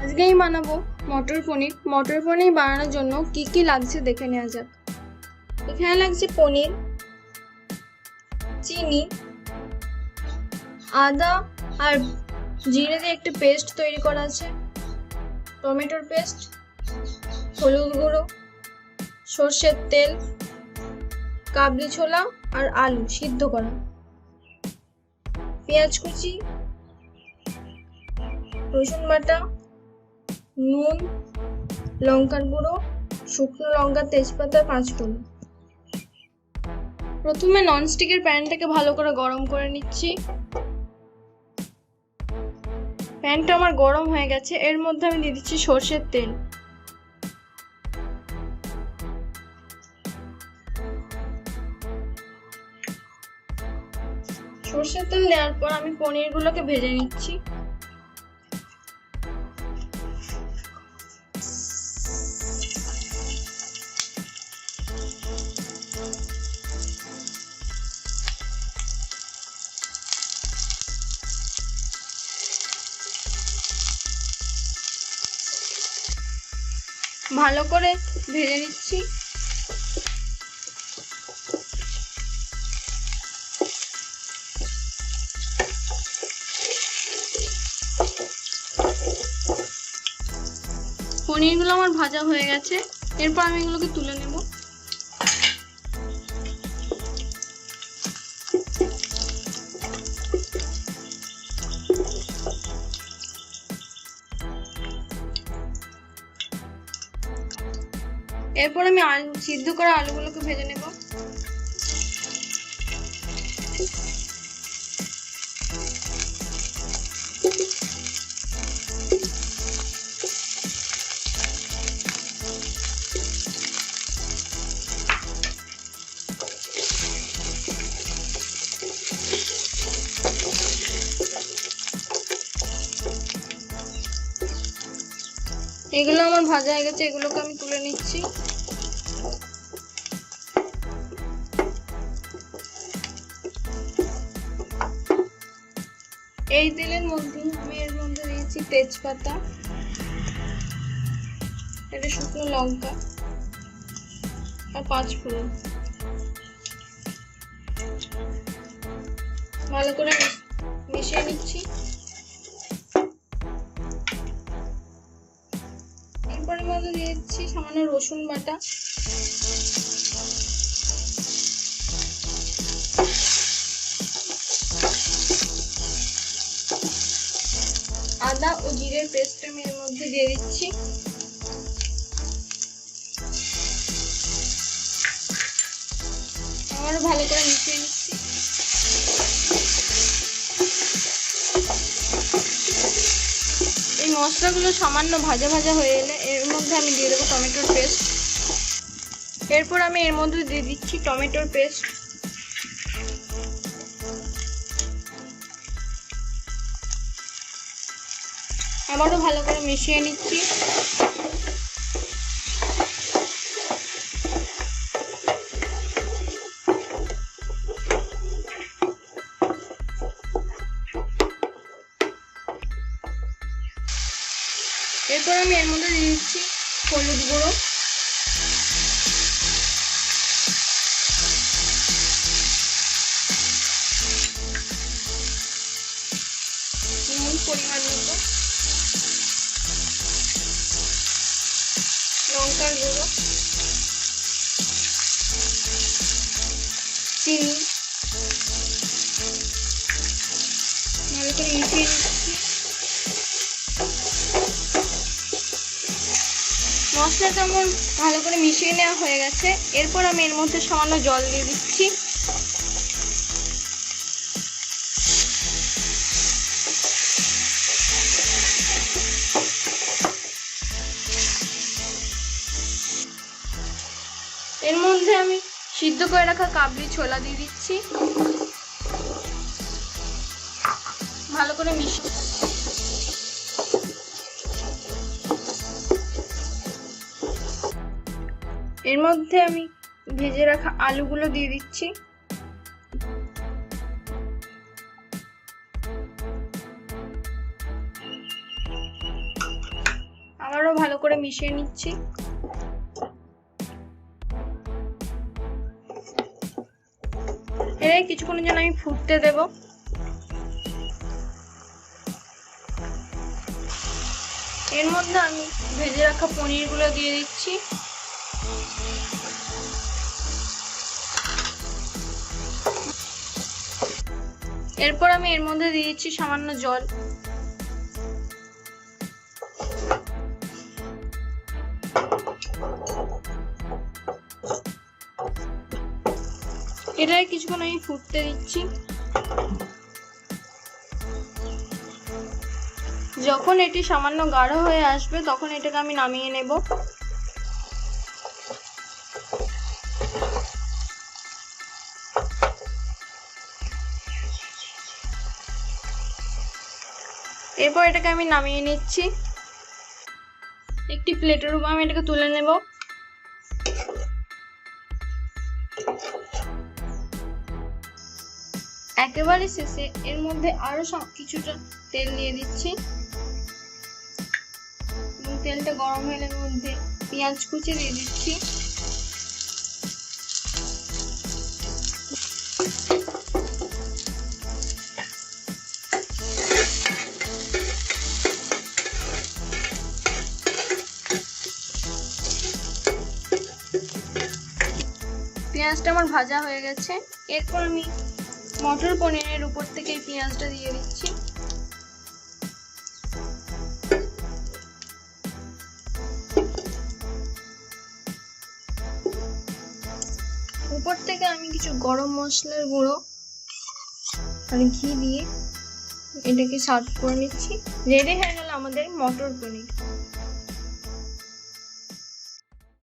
আজকেই বানাবো মটর পনির। মটর পনির বানানোর জন্য কি কি লাগছে দেখে নেওয়া যাক। এখানে লাগছে পনির, চিনি, আদা আর জিরে দিয়ে একটা পেস্ট তৈরি করা আছে, টমেটোর পেস্ট, হলুদ গুঁড়ো, সর্ষের তেল, কাবলি ছোলা আর আলু সিদ্ধ করা, পেঁয়াজ কুচি, রসুন বাটা, নুন, লঙ্কার গুঁড়ো, শুকনো লঙ্কা, তেজপাতা, 5 ফোড়ন। প্রথমে ননস্টিকের প্যানটাকে ভালো করে গরম করে নিচ্ছি। প্যানটা আমার গরম হয়ে গেছে, এর মধ্যে আমি দিয়ে দিচ্ছি সর্ষের তেল। সর্ষের তেল দেওয়ার পর আমি পনিরগুলোকে ভেজে নিচ্ছি। ভালো করে ভেজে নিচ্ছি। পনিরগুলো আমার ভাজা হয়ে গেছে, এরপর আমি এগুলোকে তুলে নেব। এরপর আমি সিদ্ধ করা আলুগুলোকে ভেজে নেব। এগুলো আমার ভাজা হয়ে গেছে, এগুলোকে আমি তুলে নিচ্ছি। এই তেলের মধ্যে আমি এর মধ্যে দিয়েছি তেজপাতা, এটা শুকনো লঙ্কা আর 5 ফোড়ন। ভালো করে মিশিয়ে নিচ্ছি। এরপর মধ্যে দিয়েছি সামান্য রসুন বাটা, আদা ও জিরের পেস্ট আমি এর মধ্যে দিয়ে দিচ্ছি। আবারও ভালো করে মিশিয়ে নিচ্ছি। এই মশলাগুলো সামান্য ভাজা ভাজা হয়ে এলে এর মধ্যে আমি দিয়ে দেবো টমেটোর পেস্ট। এরপর আমি এর মধ্যে দিয়ে দিচ্ছি টমেটোর পেস্ট। আবারও ভালো করে মিশিয়ে নিচ্ছি। এরপর আমি এর মধ্যে দিয়ে দিচ্ছি হলুদ গুঁড়ো, নুন পরিমাণ মতো, লঙ্কার গুঁড়ো, চিনি, ভালো করে মিশিয়ে নিচ্ছি। মশলাটা আমার ভালো করে মিশিয়ে নেওয়া হয়ে গেছে, এরপর আমি এর মধ্যে সামান্য জল দিয়ে দিচ্ছি। এর মধ্যে আমি সিদ্ধ করে রাখা কাবলি ছোলা দিয়ে দিচ্ছি। ভালো করে মিশিয়ে এর মধ্যে আমি ভেজে রাখা আলুগুলো দিয়ে দিচ্ছি। আবারও ভালো করে মিশিয়ে নিচ্ছি। এটাই কিছুক্ষণের জন্য আমি ফুটতে দেব। এর মধ্যে আমি ভেজে রাখা পনিরগুলো দিয়ে দিচ্ছি। এরপর আমি এর মধ্যে দিয়ে দিচ্ছি সামান্য জল। এটাই কিছুক্ষণ আমি ফুটতে দিচ্ছি। যখন এটি সামান্য গাঢ় হয়ে আসবে তখন এটাকে আমি নামিয়ে নেব। এরপর এটাকে আমি নামিয়ে নিচ্ছি। একটি প্লেটের উপর আমি এটাকে তুলে নেব। একেবারে শেষে এর মধ্যে আরো কিছুটা তেল দিয়ে দিচ্ছি এবং তেলটা গরম হলে এর মধ্যে পেঁয়াজ কুচি দিয়ে দিচ্ছি। পেঁয়াজটা আমার ভাজা হয়ে গেছে। এরপর আমি মটর পনিরের উপর থেকে এই পেঁয়াজটা দিয়ে দিচ্ছি। উপর থেকে আমি কিছু গরম মশলার গুঁড়ো আর ঘি দিয়ে এটাকে সার্ভ করে নিচ্ছি। রেডি হয়ে গেল আমাদের মটর পনির।